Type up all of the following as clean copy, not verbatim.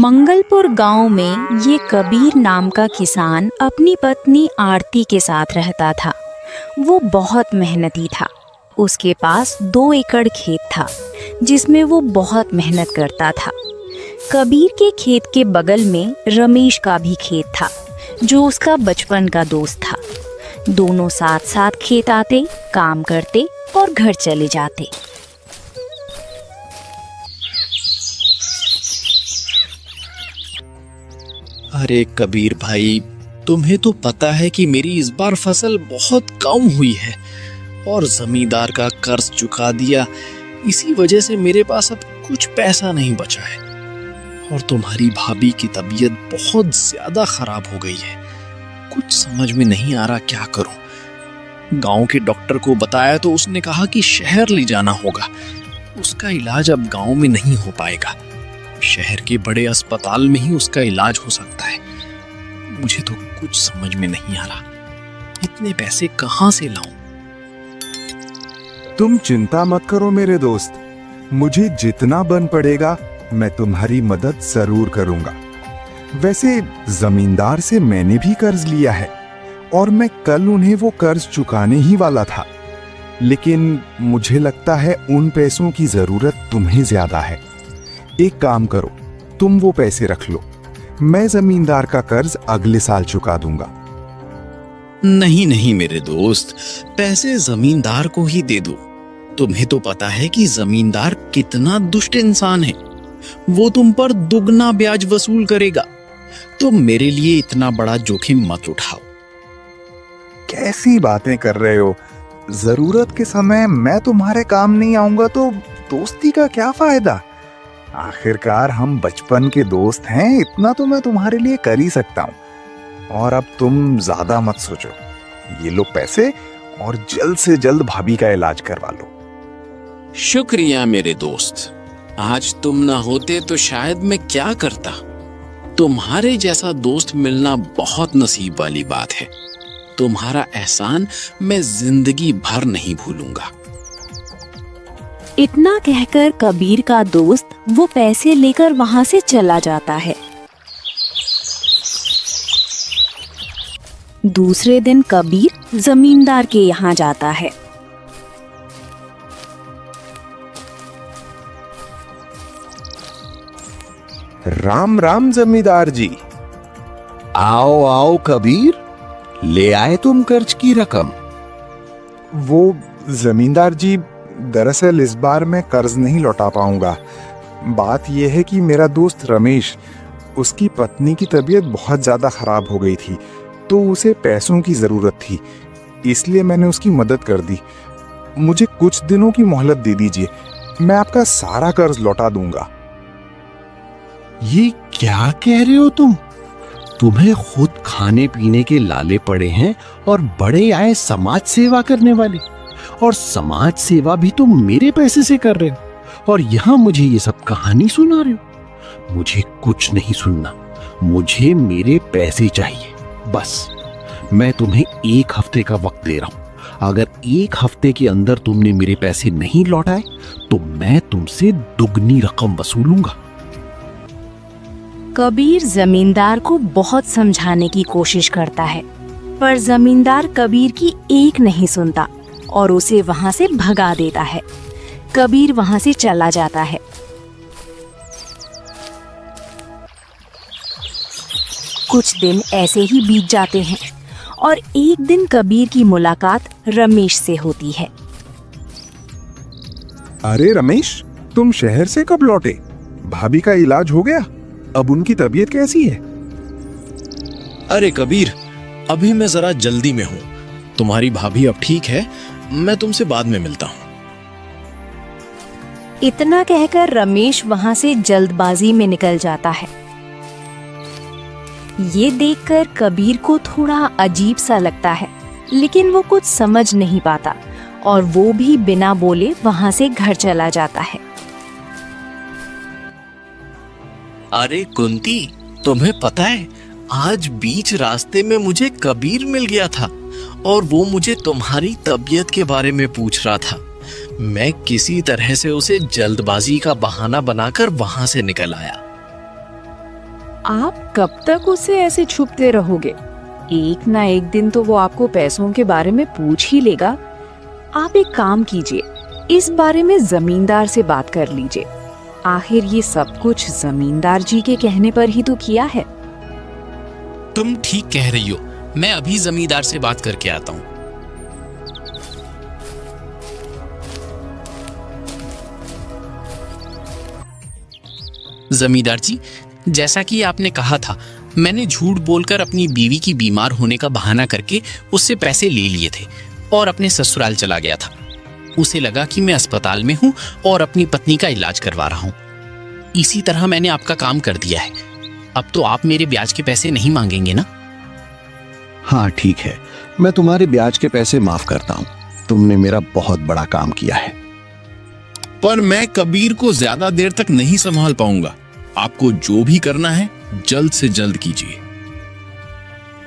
मंगलपुर गांव में ये कबीर नाम का किसान अपनी पत्नी आरती के साथ रहता था। वो बहुत मेहनती था। उसके पास 2 एकड़ खेत था जिसमें वो बहुत मेहनत करता था। कबीर के खेत के बगल में रमेश का भी खेत था जो उसका बचपन का दोस्त था। दोनों साथ साथ खेत आते, काम करते और घर चले जाते। अरे कबीर भाई, तुम्हें तो पता है कि मेरी इस बार फसल बहुत कम हुई है और जमींदार का कर्ज चुका दिया। इसी वजह से मेरे पास अब कुछ पैसा नहीं बचा है और तुम्हारी भाभी की तबीयत बहुत ज्यादा खराब हो गई है। कुछ समझ में नहीं आ रहा क्या करूं। गांव के डॉक्टर को बताया तो उसने कहा कि शहर ले जाना होगा। उसका इलाज अब गांव में नहीं हो पाएगा। शहर के बड़े अस्पताल में ही उसका इलाज हो सकता है। मुझे तो कुछ समझ में नहीं आ रहा, इतने पैसे कहां से लाऊं? तुम चिंता मत करो मेरे दोस्त, मुझे जितना बन पड़ेगा मैं तुम्हारी मदद जरूर करूंगा। वैसे जमींदार से मैंने भी कर्ज लिया है और मैं कल उन्हें वो कर्ज चुकाने ही वाला था, लेकिन मुझे लगता है उन पैसों की जरूरत तुम्हें ज्यादा है। एक काम करो, तुम वो पैसे रख लो, मैं जमींदार का कर्ज अगले साल चुका दूंगा। नहीं नहीं मेरे दोस्त, पैसे जमींदार को ही दे दो। तुम्हें तो पता है कि जमींदार कितना दुष्ट इंसान है। वो तुम पर दुगना ब्याज वसूल करेगा। तुम मेरे लिए इतना बड़ा जोखिम मत उठाओ। कैसी बातें कर रहे हो? जरूरत के समय मैं तुम्हारे काम नहीं आऊंगा तो दोस्ती का क्या फायदा? आखिरकार हम बचपन के दोस्त हैं, इतना तो मैं तुम्हारे लिए कर ही सकता हूँ। और अब तुम ज्यादा मत सोचो, ये लो पैसे और जल्द से जल्द भाभी का इलाज करवा लो। शुक्रिया मेरे दोस्त, आज तुम ना होते तो शायद मैं क्या करता। तुम्हारे जैसा दोस्त मिलना बहुत नसीब वाली बात है। तुम्हारा एहसान मैं जिंदगी भर नहीं भूलूंगा। इतना कहकर कबीर का दोस्त वो पैसे लेकर वहां से चला जाता है। दूसरे दिन कबीर जमींदार के यहाँ जाता है। राम राम जमींदार जी। आओ आओ कबीर, ले आए तुम कर्ज की रकम? वो जमींदार जी, दरअसल इस बार मैं कर्ज नहीं लौटा पाऊंगा। बात यह है कि मेरा दोस्त रमेश, उसकी पत्नी की तबीयत बहुत ज्यादा खराब हो गई थी तो उसे पैसों की जरूरत थी, इसलिए मैंने उसकी मदद कर दी। मुझे कुछ दिनों की मोहलत दे दीजिए, मैं आपका सारा कर्ज लौटा दूंगा। ये क्या कह रहे हो तुम? तुम्हें खुद खाने पीने के लाले पड़े हैं और बड़े आए समाज सेवा करने वाले, और समाज सेवा भी तुम मेरे पैसे से कर रहे हो और यहाँ मुझे ये सब कहानी सुना रहे हो। मुझे कुछ नहीं सुनना, मुझे मेरे पैसे चाहिए बस। मैं तुम्हें 1 हफ्ते का वक्त दे रहा हूं। अगर 1 हफ्ते के अंदर तुमने मेरे पैसे नहीं लौटाए तो मैं तुमसे दुगनी रकम वसूलूंगा। कबीर जमींदार को बहुत समझाने की कोशिश करता है, पर जमींदार कबीर की एक नहीं सुनता और उसे वहां से भगा देता है। कबीर वहां से चला जाता है। कुछ दिन ऐसे ही बीत जाते हैं और एक दिन कबीर की मुलाकात रमेश से होती है। अरे रमेश, तुम शहर से कब लौटे? भाभी का इलाज हो गया? अब उनकी तबीयत कैसी है? अरे कबीर, अभी मैं जरा जल्दी में हूँ। तुम्हारी भाभी अब ठीक है, मैं तुमसे बाद में मिलता हूँ। इतना कहकर रमेश वहां से जल्दबाजी में निकल जाता है। ये देखकर कबीर को थोड़ा अजीब सा लगता है, लेकिन वो कुछ समझ नहीं पाता और वो भी बिना बोले वहां से घर चला जाता है। अरे कुंती, तुम्हें पता है आज बीच रास्ते में मुझे कबीर मिल गया था और वो मुझे तुम्हारी तबीयत के बारे में पूछ रहा था। मैं किसी तरह से उसे जल्दबाजी का बहाना बनाकर वहां से निकल आया। आप कब तक उसे ऐसे छुपते रहोगे? एक ना एक दिन तो वो आपको पैसों के बारे में पूछ ही लेगा। आप एक काम कीजिए, इस बारे में जमींदार से बात कर लीजिए। आखिर ये सब कुछ जमींदार जी के कहने पर ही तो किया है। तुम ठीक कह रही हो, मैं अभी जमींदार से बात करके आता हूँ। जमींदार जी, जैसा कि आपने कहा था, मैंने झूठ बोलकर अपनी बीवी की बीमार होने का बहाना करके उससे पैसे ले लिए थे और अपने ससुराल चला गया था। उसे लगा कि मैं अस्पताल में हूं और अपनी पत्नी का इलाज करवा रहा हूं। इसी तरह मैंने आपका काम कर दिया है। अब तो आप मेरे ब्याज के पैसे नहीं मांगेंगे ना? हाँ ठीक है, मैं तुम्हारे ब्याज के पैसे माफ करता हूँ। तुमने मेरा बहुत बड़ा काम किया है। पर मैं कबीर को ज्यादा देर तक नहीं संभाल पाऊंगा। आपको जो भी करना है जल्द से जल्द कीजिए।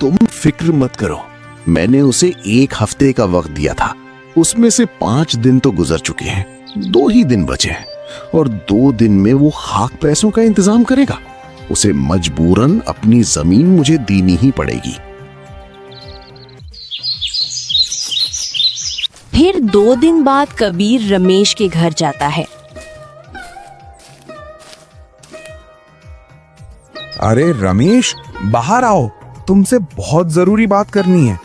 तुम फिक्र मत करो, मैंने उसे 1 हफ्ते का वक्त दिया था। उसमें से 5 दिन तो गुजर चुके हैं, 2 ही दिन बचे हैं और 2 दिन में वो खाक पैसों का इंतजाम करेगा। उसे मजबूरन अपनी जमीन मुझे देनी ही पड़ेगी। फिर 2 दिन बाद कबीर रमेश के घर जाता है। अरे रमेश, बाहर आओ, तुमसे बहुत जरूरी बात करनी है।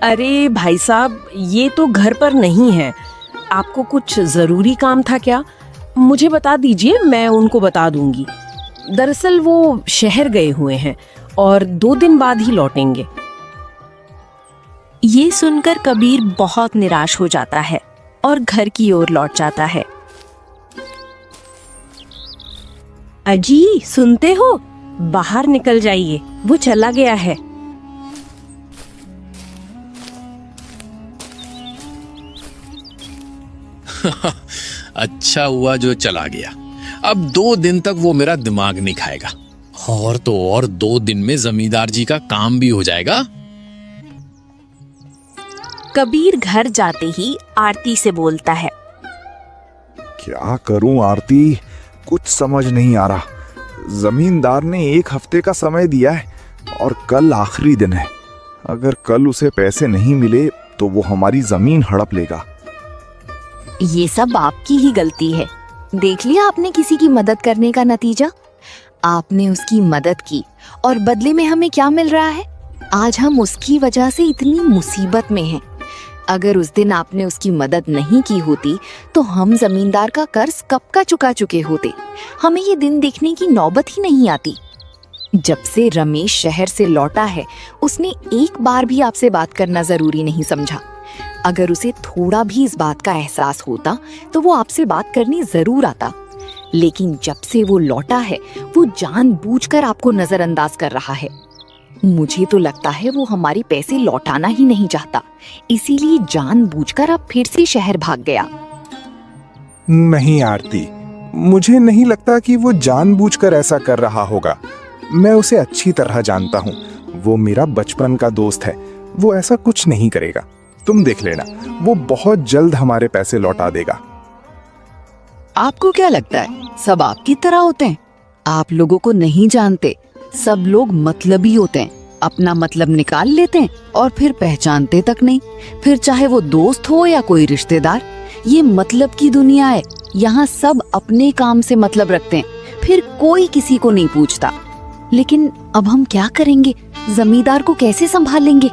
अरे भाई साहब, ये तो घर पर नहीं है। आपको कुछ जरूरी काम था क्या? मुझे बता दीजिए, मैं उनको बता दूंगी। दरअसल वो शहर गए हुए हैं और 2 दिन बाद ही लौटेंगे। ये सुनकर कबीर बहुत निराश हो जाता है और घर की ओर लौट जाता है। अजी, सुनते हो? बाहर निकल जाइए, वो चला गया है। अच्छा हुआ जो चला गया। अब 2 दिन तक वो मेरा दिमाग नहीं खाएगा। और तो और 2 दिन में जमींदार जी का काम भी हो जाएगा। कबीर घर जाते ही आरती से बोलता है। क्या करूं आरती, कुछ समझ नहीं आ रहा। जमींदार ने 1 हफ्ते का समय दिया है और कल आखिरी दिन है। अगर कल उसे पैसे नहीं मिले तो वो हमारी जमीन हड़प लेगा। ये सब आपकी ही गलती है। देख लिया आपने किसी की मदद करने का नतीजा। आपने उसकी मदद की और बदले में हमें क्या मिल रहा है? आज हम उसकी वजह से इतनी मुसीबत में हैं। अगर उस दिन आपने उसकी मदद नहीं की होती तो हम जमींदार का कर्ज कब का चुका चुके होते। हमें ये दिन देखने की नौबत ही नहीं आती। जब से रमेश शहर से लौटा है, उसने एक बार भी आपसे बात करना जरूरी नहीं समझा। अगर उसे थोड़ा भी इस बात का एहसास होता तो वो आपसे बात करने जरूर आता। लेकिन जब से वो लौटा है, वो जानबूझकर आपको नजरअंदाज कर रहा है। मुझे तो लगता है वो हमारे पैसे लौटाना ही नहीं चाहता, इसीलिए जानबूझकर अब फिर से शहर भाग गया। नहीं आरती, मुझे नहीं लगता कि वो जानबूझकर ऐसा कर रहा होगा। मैं उसे अच्छी तरह जानता हूँ। वो मेरा बचपन का दोस्त है। वो ऐसा कुछ नहीं करेगा। तुम देख लेना, वो बहुत जल्द हमारे पैसे लौटा देगा। आपको क्या लगता है सब आपकी तरह होते हैं? आप लोगों को नहीं जानते। सब लोग मतलबी होते हैं, अपना मतलब निकाल लेते हैं और फिर पहचानते तक नहीं। फिर चाहे वो दोस्त हो या कोई रिश्तेदार, ये मतलब की दुनिया है। यहाँ सब अपने काम से मतलब रखते हैं, फिर कोई किसी को नहीं पूछता। लेकिन अब हम क्या करेंगे? जमींदार को कैसे संभालेंगे?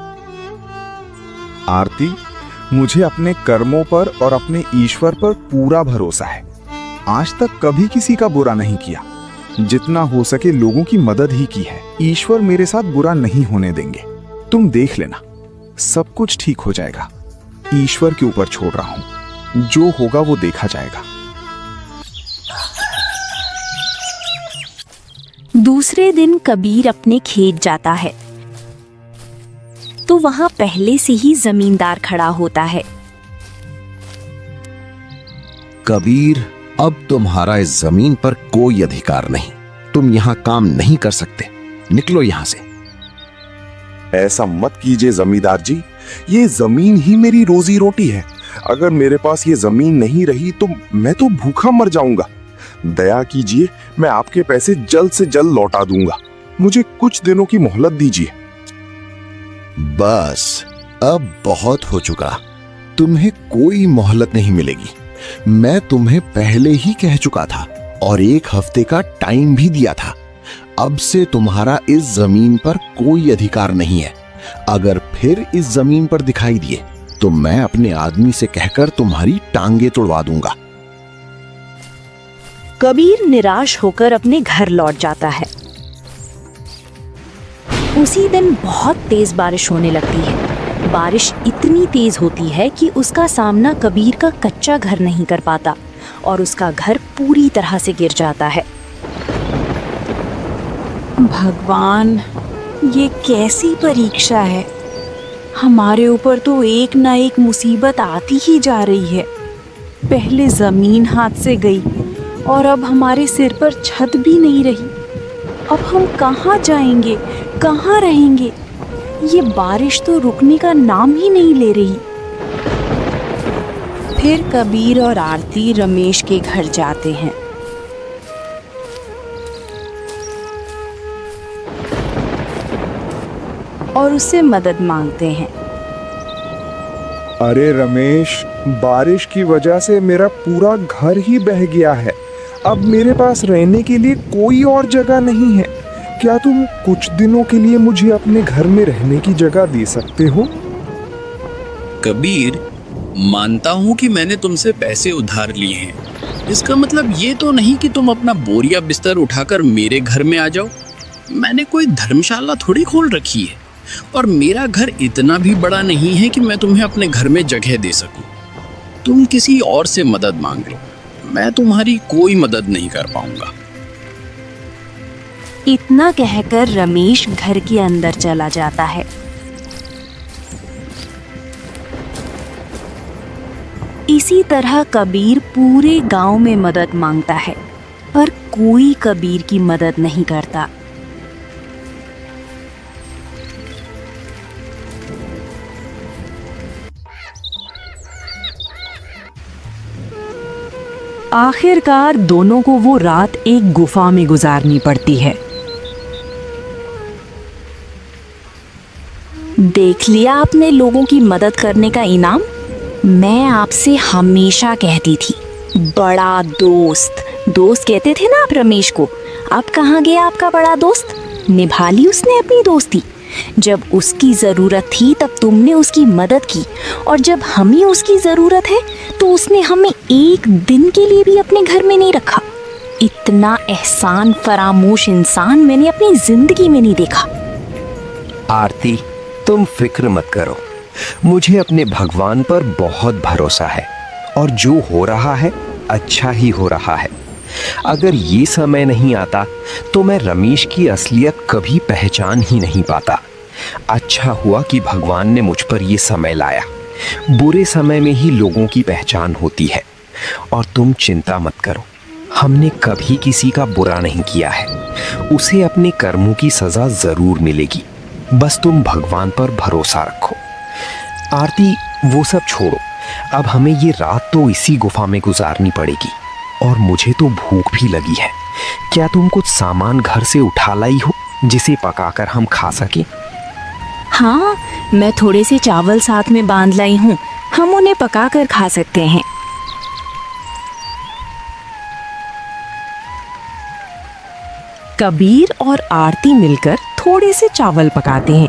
आरती, मुझे अपने कर्मों पर और अपने ईश्वर पर पूरा भरोसा है। आज तक कभी किसी का बुरा नहीं किया। जितना हो सके लोगों की मदद ही की है। ईश्वर मेरे साथ बुरा नहीं होने देंगे। तुम देख लेना, सब कुछ ठीक हो जाएगा। ईश्वर के ऊपर छोड़ रहा हूं, जो होगा वो देखा जाएगा। दूसरे दिन कबीर अपने खेत जाता है तो वहां पहले से ही जमींदार खड़ा होता है। कबीर, अब तुम्हारा इस जमीन पर कोई अधिकार नहीं। तुम यहाँ काम नहीं कर सकते। निकलो यहाँ से। ऐसा मत कीजिए जमींदार जी, ये जमीन ही मेरी रोजी रोटी है। अगर मेरे पास ये जमीन नहीं रही तो मैं तो भूखा मर जाऊंगा। दया कीजिए, मैं आपके पैसे जल्द से जल्द लौटा दूंगा। मुझे कुछ दिनों की मोहलत दीजिए। बस अब बहुत हो चुका, तुम्हें कोई मोहलत नहीं मिलेगी। मैं तुम्हें पहले ही कह चुका था और 1 हफ्ते का टाइम भी दिया था। अब से तुम्हारा इस जमीन पर कोई अधिकार नहीं है। अगर फिर इस जमीन पर दिखाई दिए तो मैं अपने आदमी से कहकर तुम्हारी टांगे तुड़वा दूंगा। कबीर निराश होकर अपने घर लौट जाता है। उसी दिन बहुत तेज बारिश होने लगती है। बारिश इतनी तेज होती है कि उसका सामना कबीर का कच्चा घर नहीं कर पाता और उसका घर पूरी तरह से गिर जाता है। भगवान, ये कैसी परीक्षा है। हमारे ऊपर तो एक ना एक मुसीबत आती ही जा रही है। पहले जमीन हाथ से गई और अब हमारे सिर पर छत भी नहीं रही। अब हम कहाँ जाएंगे, कहाँ रहेंगे? ये बारिश तो रुकने का नाम ही नहीं ले रही। फिर कबीर और आरती रमेश के घर जाते हैं। और उससे मदद मांगते हैं। अरे रमेश, बारिश की वजह से मेरा पूरा घर ही बह गया है। अब मेरे पास रहने के लिए कोई और जगह नहीं है। क्या तुम कुछ दिनों के लिए मुझे अपने घर में रहने की जगह दे सकते हो? कबीर, मानता हूँ कि मैंने तुमसे पैसे उधार लिए हैं। इसका मतलब ये तो नहीं कि तुम अपना बोरिया बिस्तर उठाकर मेरे घर में आ जाओ। मैंने कोई धर्मशाला थोड़ी खोल रखी है और मेरा घर इतना भी बड़ा नहीं है कि मैं तुम्हें अपने घर में जगह दे सकूं। तुम किसी और से मदद मांग लो, मैं तुम्हारी कोई मदद नहीं कर पाऊंगा। इतना कहकर रमेश घर के अंदर चला जाता है। इसी तरह कबीर पूरे गांव में मदद मांगता है, पर कोई कबीर की मदद नहीं करता। आखिरकार दोनों को वो रात एक गुफा में गुजारनी पड़ती है। देख लिया आपने लोगों की मदद करने का इनाम। मैं आपसे हमेशा कहती थी, बड़ा दोस्त दोस्त कहते थे ना आप रमेश को। अब कहाँ गया आपका बड़ा दोस्त? निभा ली उसने अपनी दोस्ती। जब उसकी जरूरत थी तब तुमने उसकी मदद की, और जब हमें उसकी जरूरत है तो उसने हमें एक दिन के लिए भी अपने घर में नहीं रखा। इतना एहसान फरामोश इंसान मैंने अपनी जिंदगी में नहीं देखा। आरती, तुम फिक्र मत करो, मुझे अपने भगवान पर बहुत भरोसा है और जो हो रहा है अच्छा ही हो रहा है। अगर ये समय नहीं आता तो मैं रमेश की असलियत कभी पहचान ही नहीं पाता। अच्छा हुआ कि भगवान ने मुझ पर ये समय लाया। बुरे समय में ही लोगों की पहचान होती है। और तुम चिंता मत करो, हमने कभी किसी का बुरा नहीं किया है। उसे अपने कर्मों की सजा जरूर मिलेगी। बस तुम भगवान पर भरोसा रखो। आरती, वो सब छोड़ो, अब हमें ये रात तो इसी गुफा में गुजारनी पड़ेगी और मुझे तो भूख भी लगी है। क्या तुम कुछ सामान घर से उठा लाई हो जिसे पकाकर हम खा सकें? हाँ, मैं थोड़े से चावल साथ में बांध लाई हूँ, हम उन्हें पकाकर खा सकते हैं। कबीर और आरती मिलकर थोड़े से चावल पकाते हैं।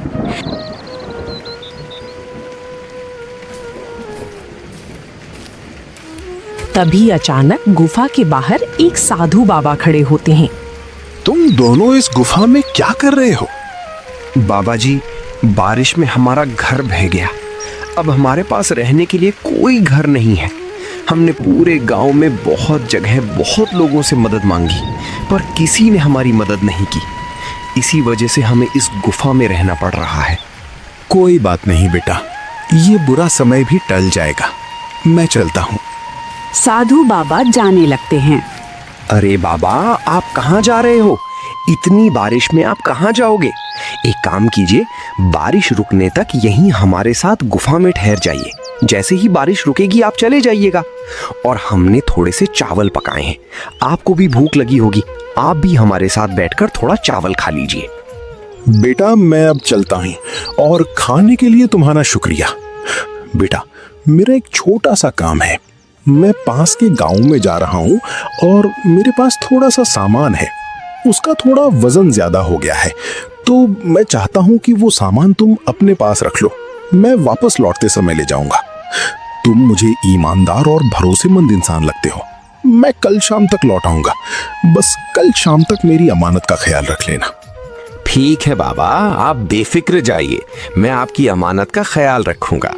तभी अचानक गुफा के बाहर एक साधु बाबा खड़े होते हैं। तुम दोनों इस गुफा में क्या कर रहे हो? बाबा जी, बारिश में हमारा घर बह गया। अब हमारे पास रहने के लिए कोई घर नहीं है। हमने पूरे गांव में बहुत जगह बहुत लोगों से मदद मांगी, पर किसी ने हमारी मदद नहीं की। इसी वजह से हमें इस गुफा में रहना पड़ रहा है। कोई बात नहीं बेटा, ये बुरा समय भी टल जाएगा। मैं चलता हूँ। साधु बाबा जाने लगते हैं। अरे बाबा, आप कहाँ जा रहे हो? इतनी बारिश में आप कहाँ जाओगे? एक काम कीजिए, बारिश रुकने तक यहीं हमारे साथ गुफा में ठहर जाइए। जैसे ही बारिश रुकेगी आप चले जाइएगा। और हमने थोड़े से चावल पकाए हैं, आपको भी भूख लगी होगी, आप भी हमारे साथ बैठकर थोड़ा चावल खा लीजिए। बेटा मैं अब चलता हूँ, और खाने के लिए तुम्हारा शुक्रिया। बेटा मेरा एक छोटा सा काम है, मैं पास के गांव में जा रहा हूँ और मेरे पास थोड़ा सा सामान है, उसका थोड़ा वजन ज्यादा हो गया है, तो मैं चाहता हूँ कि वो सामान तुम अपने पास रख लो, मैं वापस लौटते समय ले जाऊंगा। तुम मुझे ईमानदार और भरोसेमंद इंसान लगते हो। मैं कल शाम तक लौट आऊंगा, बस कल शाम तक मेरी अमानत का ख्याल रख लेना। ठीक है बाबा, आप बेफिक्र जाइए, मैं आपकी अमानत का ख्याल रखूंगा।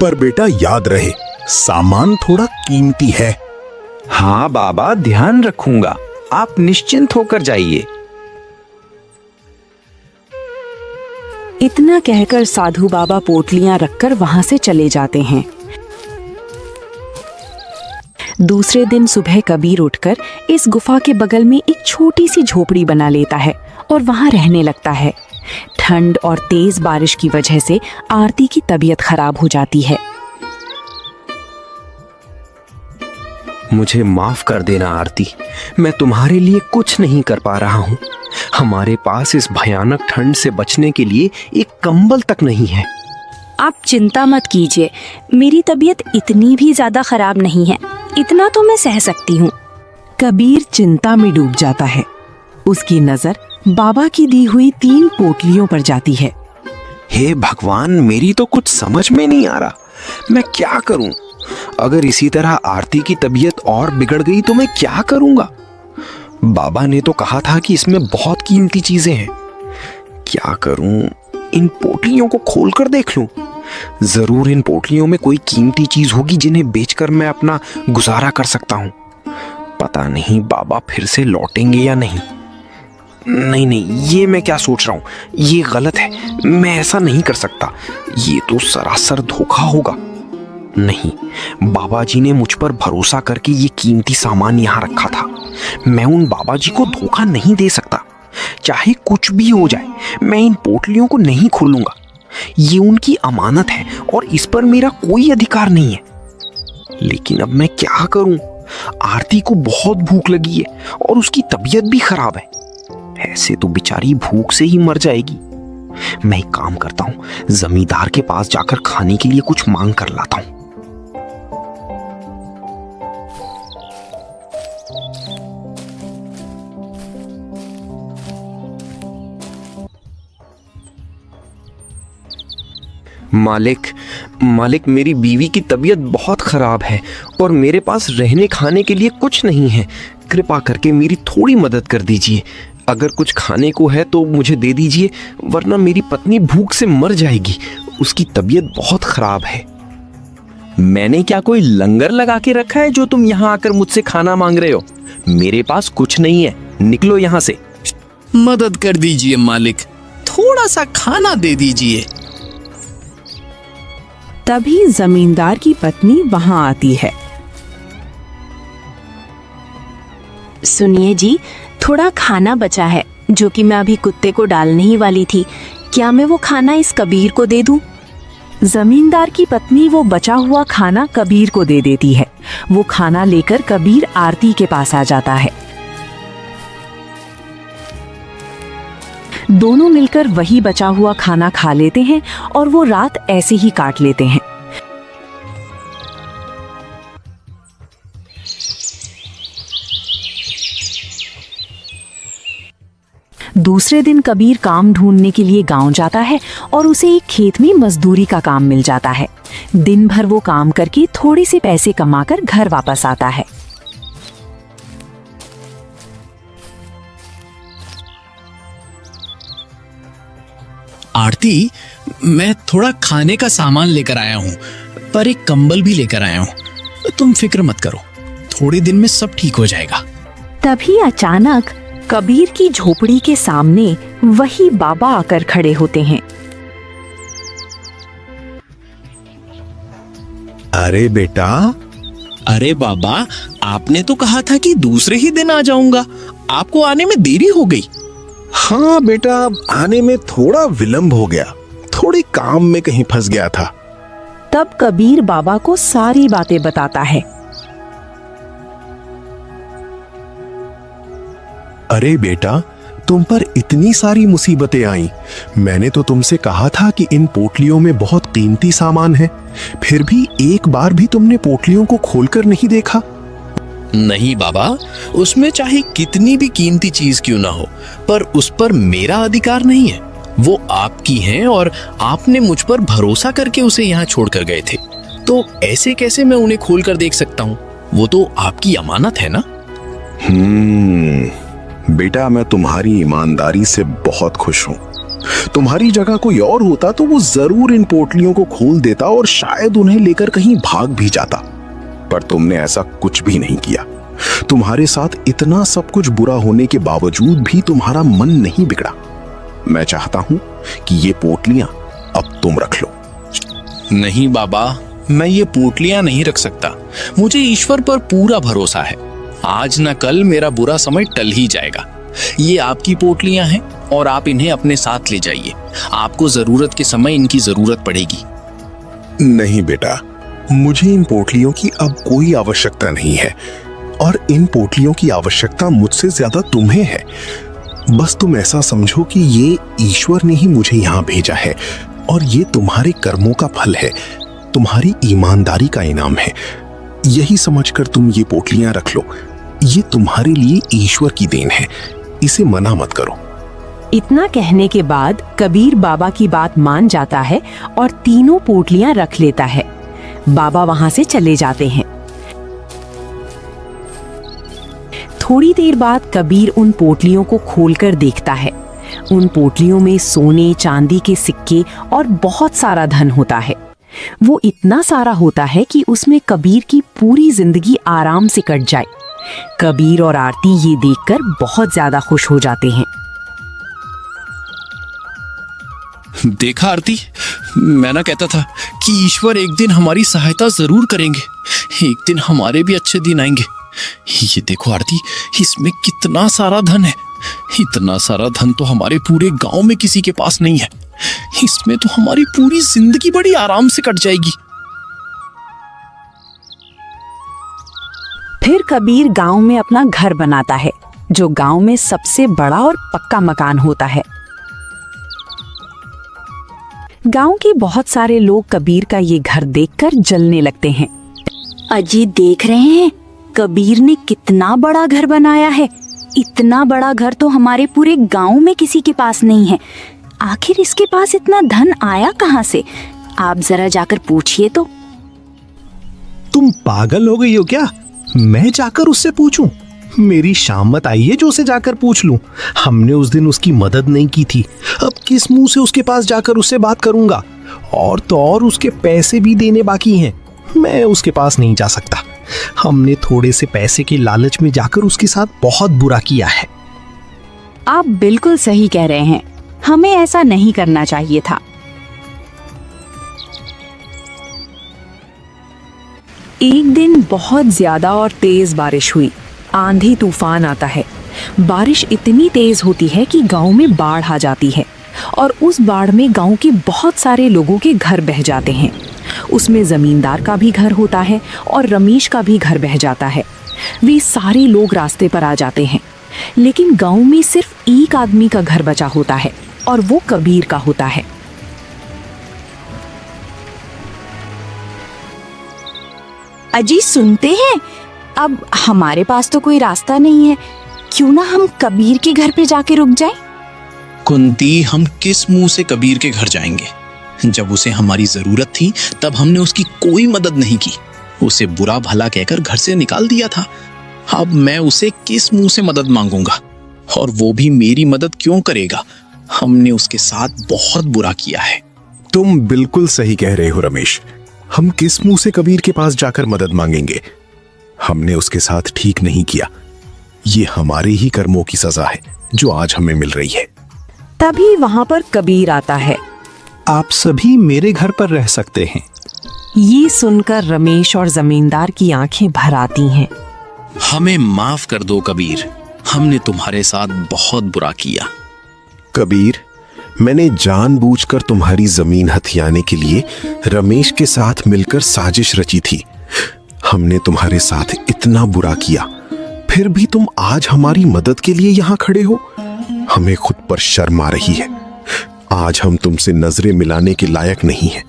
पर बेटा याद रहे, सामान थोड़ा कीमती है। हाँ बाबा, ध्यान रखूंगा, आप निश्चिंत होकर जाइए। इतना कहकर साधु बाबा पोटलियां रखकर वहां से चले जाते हैं। दूसरे दिन सुबह कबीर उठकर इस गुफा के बगल में एक छोटी सी झोपड़ी बना लेता है और वहां रहने लगता है। ठंड और तेज बारिश की वजह से आरती की तबीयत खराब हो जाती है। मुझे माफ कर देना आरती, मैं तुम्हारे लिए कुछ नहीं कर पा रहा हूँ। हमारे पास इस भयानक ठंड से बचने के लिए एक कंबल तक नहीं है। आप चिंता मत कीजिए, मेरी तबीयत इतनी भी ज्यादा खराब नहीं है, इतना तो मैं सह सकती हूँ। कबीर चिंता में डूब जाता है। उसकी नजर बाबा की दी हुई 3 पोटलियों पर जाती है। हे भगवान, मेरी तो कुछ समझ में नहीं आ रहा, मैं क्या करूं? अगर इसी तरह आरती की तबीयत और बिगड़ गई तो मैं क्या करूंगा? बाबा ने तो कहा था कि इसमें बहुत कीमती चीजें हैं। क्या करूं? इन पोटलियों को खोलकर देख लूं। जरूर इन पोटलियों में कोई कीमती चीज होगी जिन्हें बेचकर मैं अपना गुजारा कर सकता हूं। पता नहीं बाबा फिर से लौटेंगे या नहीं। नहीं, ये मैं क्या सोच रहा हूं, ये गलत है, मैं ऐसा नहीं कर सकता, ये तो सरासर धोखा होगा। नहीं, बाबा जी ने मुझ पर भरोसा करके ये कीमती सामान यहाँ रखा था, मैं उन बाबा जी को धोखा नहीं दे सकता। चाहे कुछ भी हो जाए, मैं इन पोटलियों को नहीं खोलूंगा। ये उनकी अमानत है और इस पर मेरा कोई अधिकार नहीं है। लेकिन अब मैं क्या करूं? आरती को बहुत भूख लगी है और उसकी तबीयत भी खराब है। ऐसे तो बेचारी भूख से ही मर जाएगी। मैं एक काम करता हूं, जमींदार के पास जाकर खाने के लिए कुछ मांग कर लाता हूं। मालिक, मेरी बीवी की तबीयत बहुत खराब है और मेरे पास रहने खाने के लिए कुछ नहीं है। कृपा करके मेरी थोड़ी मदद कर दीजिए। अगर कुछ खाने को है तो मुझे दे दीजिए, वरना मेरी पत्नी भूख से मर जाएगी। उसकी तबीयत बहुत खराब है। मैंने क्या कोई लंगर लगा के रखा है जो तुम यहाँ आकर मुझसे खाना मांग रहे हो? मेरे पास कुछ नहीं है, निकलो यहाँ से। मदद कर दीजिए मालिक, थोड़ा सा खाना दे दीजिए। तभी जमींदार की पत्नी वहां आती है। सुनिए जी, थोड़ा खाना बचा है जो कि मैं अभी कुत्ते को डालने ही वाली थी, क्या मैं वो खाना इस कबीर को दे दूं? जमींदार की पत्नी वो बचा हुआ खाना कबीर को दे देती है। वो खाना लेकर कबीर आरती के पास आ जाता है। दोनों मिलकर वही बचा हुआ खाना खा लेते हैं और वो रात ऐसे ही काट लेते हैं। दूसरे दिन कबीर काम ढूंढने के लिए गांव जाता है और उसे एक खेत में मजदूरी का काम मिल जाता है। दिन भर वो काम करके थोड़े से पैसे कमाकर घर वापस आता है। आरती, मैं थोड़ा खाने का सामान लेकर आया हूँ, पर एक कंबल भी लेकर आया हूँ। तुम फिक्र मत करो, थोड़े दिन में सब ठीक हो जाएगा। तभी अचानक कबीर की झोपड़ी के सामने वही बाबा आकर खड़े होते हैं। अरे बेटा। अरे बाबा, आपने तो कहा था कि दूसरे ही दिन आ जाऊंगा, आपको आने में देरी हो गई। हाँ बेटा, आने में थोड़ा विलंब हो गया, थोड़ी काम में कहीं फंस गया था। तब कबीर बाबा को सारी बातें बताता है। अरे बेटा, तुम पर इतनी सारी मुसीबतें आई। मैंने तो तुमसे कहा था कि इन पोटलियों में बहुत कीमती सामान है, फिर भी एक बार भी तुमने पोटलियों को खोलकर नहीं देखा। नहीं बाबा, उसमें चाहे कितनी भी कीमती चीज क्यों ना हो, पर उस पर मेरा अधिकार नहीं है। वो आपकी हैं और आपने मुझ पर भरोसा करके उसे यहाँ छोड़कर गए थे, तो ऐसे कैसे मैं उन्हें खोलकर देख सकता हूँ? वो तो आपकी अमानत है ना। बेटा, मैं तुम्हारी ईमानदारी से बहुत खुश हूँ। तुम्हारी जगह कोई और होता तो वो जरूर इन पोटलियों को खोल देता और शायद उन्हें लेकर कहीं भाग भी जाता, पर तुमने ऐसा कुछ भी नहीं किया। तुम्हारे साथ इतना सब कुछ बुरा होने के बावजूद भी तुम्हारा मन नहीं बिगड़ा। मैं चाहता हूं कि ये पोटलियां अब तुम रख लो। नहीं बाबा, मैं ये पोटलियां नहीं रख सकता। मुझे ईश्वर पर पूरा भरोसा है। आज न कल मेरा बुरा समय टल ही जाएगा। ये आपकी पोटलियां हैं और आप इन्हें अपने साथ ले जाइए। आपको जरूरत के समय इनकी जरूरत पड़ेगी। नहीं बेटा, मुझे इन पोटलियों की अब कोई आवश्यकता नहीं है, और इन पोटलियों की आवश्यकता मुझसे ज्यादा तुम्हें है। बस तुम ऐसा समझो कि ये ईश्वर ने ही मुझे यहाँ भेजा है और ये तुम्हारे कर्मों का फल है, तुम्हारी ईमानदारी का इनाम है। यही समझकर तुम ये पोटलियां रख लो। ये तुम्हारे लिए ईश्वर की देन है, इसे मना मत करो। इतना कहने के बाद कबीर बाबा की बात मान जाता है और तीनों पोटलियां रख लेता है। बाबा वहां से चले जाते हैं। थोड़ी देर बाद कबीर उन पोटलियों को खोलकर देखता है। उन पोटलियों में सोने चांदी के सिक्के और बहुत सारा धन होता है। वो इतना सारा होता है कि उसमें कबीर की पूरी जिंदगी आराम से कट जाए। कबीर और आरती ये देखकर बहुत ज्यादा खुश हो जाते हैं। देखा आरती, मैं ना कहता था कि ईश्वर एक दिन हमारी सहायता जरूर करेंगे। एक दिन हमारे भी अच्छे दिन आएंगे। ये देखो आरती, इसमें कितना सारा धन है। इतना सारा धन तो हमारे पूरे गांव में किसी के पास नहीं है। इसमें तो हमारी पूरी जिंदगी बड़ी आराम से कट जाएगी। फिर कबीर गांव में अपना घर बनाता है, जो गांव में सबसे बड़ा और पक्का मकान होता है। गांव के बहुत सारे लोग कबीर का ये घर देखकर जलने लगते हैं। अजी देख रहे हैं, कबीर ने कितना बड़ा घर बनाया है। इतना बड़ा घर तो हमारे पूरे गांव में किसी के पास नहीं है। आखिर इसके पास इतना धन आया कहाँ से? आप जरा जाकर पूछिए तो। तुम पागल हो गई हो क्या? मैं जाकर उससे पूछूं? मेरी शाम मत आई है जो उसे जाकर पूछ लूं। हमने उस दिन उसकी मदद नहीं की थी, अब किस मुंह से उसके पास जाकर उससे बात करूंगा? और तो और उसके पैसे भी देने बाकी हैं। मैं उसके पास नहीं जा सकता। हमने थोड़े से पैसे के लालच में जाकर उसके साथ बहुत बुरा किया है। आप बिल्कुल सही कह रहे हैं, हमें ऐसा नहीं करना चाहिए था। एक दिन बहुत ज्यादा और तेज बारिश हुई। आंधी तूफान आता है। बारिश इतनी तेज होती है कि गांव में बाढ़ आ जाती है और उस बाढ़ में गांव के बहुत सारे लोगों के घर बह जाते हैं। उसमें जमींदार का भी घर होता है और रमेश का भी घर बह जाता है। वे सारे लोग रास्ते पर आ जाते हैं, लेकिन गांव में सिर्फ एक आदमी का घर बचा होता है और वो कबीर का होता है। अजी सुनते हैं, अब हमारे पास तो कोई रास्ता नहीं है, क्यों ना हम कबीर के घर पे जाके रुक जाएं? कुंती, हम किस मुंह से कबीर के घर जाएंगे? जब उसे हमारी जरूरत थी तब हमने उसकी कोई मदद नहीं की। उसे बुरा भला कहकर घर से निकाल दिया था। अब मैं उसे किस मुंह से मदद मांगूंगा? और वो भी मेरी मदद क्यों करेगा? हमने उसके साथ बहुत बुरा किया है। तुम बिल्कुल सही कह रहे हो रमेश। हम किस मुंह से कबीर के पास जाकर मदद मांगेंगे? हमने उसके साथ ठीक नहीं किया। ये हमारे ही कर्मों की सजा है जो आज हमें मिल रही है। तभी वहां पर कबीर आता है। आप सभी मेरे घर पर रह सकते हैं। ये सुनकर रमेश और जमींदार की आंखें भर आती हैं। हमें माफ कर दो कबीर, हमने तुम्हारे साथ बहुत बुरा किया। कबीर, मैंने जानबूझकर तुम्हारी जमीन हथियाने के लिए रमेश के साथ मिलकर साजिश रची थी। हमने तुम्हारे साथ इतना बुरा किया, फिर भी तुम आज हमारी मदद के लिए यहाँ खड़े हो। हमें खुद पर शर्म आ रही है। आज हम तुमसे नजरें मिलाने के लायक नहीं हैं।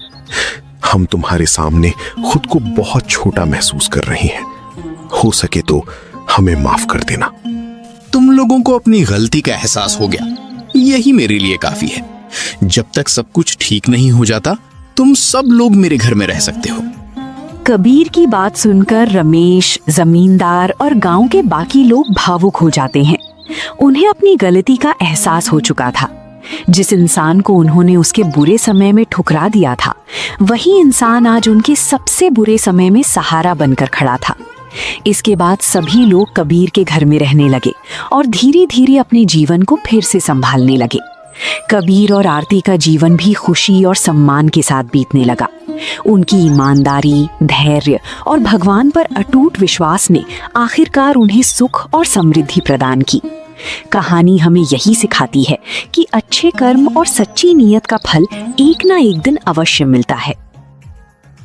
हम तुम्हारे सामने खुद को बहुत छोटा महसूस कर रहे हैं। हो सके तो हमें माफ कर देना। तुम लोगों को अपनी गलती का एहसास हो गया, यही मेरे लिए काफी है। जब तक सब कुछ ठीक नहीं हो जाता, तुम सब लोग मेरे घर में रह सकते हो। कबीर की बात सुनकर रमेश, जमींदार और गांव के बाकी लोग भावुक हो जाते हैं। उन्हें अपनी गलती का एहसास हो चुका था। जिस इंसान को उन्होंने उसके बुरे समय में ठुकरा दिया था, वही इंसान आज उनके सबसे बुरे समय में सहारा बनकर खड़ा था। इसके बाद सभी लोग कबीर के घर में रहने लगे और धीरे धीरे अपने जीवन को फिर से संभालने लगे। कबीर और आरती का जीवन भी खुशी और सम्मान के साथ बीतने लगा। उनकी ईमानदारी, धैर्य और भगवान पर अटूट विश्वास ने आखिरकार उन्हें सुख और समृद्धि प्रदान की। कहानी हमें यही सिखाती है कि अच्छे कर्म और सच्ची नीयत का फल एक ना एक दिन अवश्य मिलता है।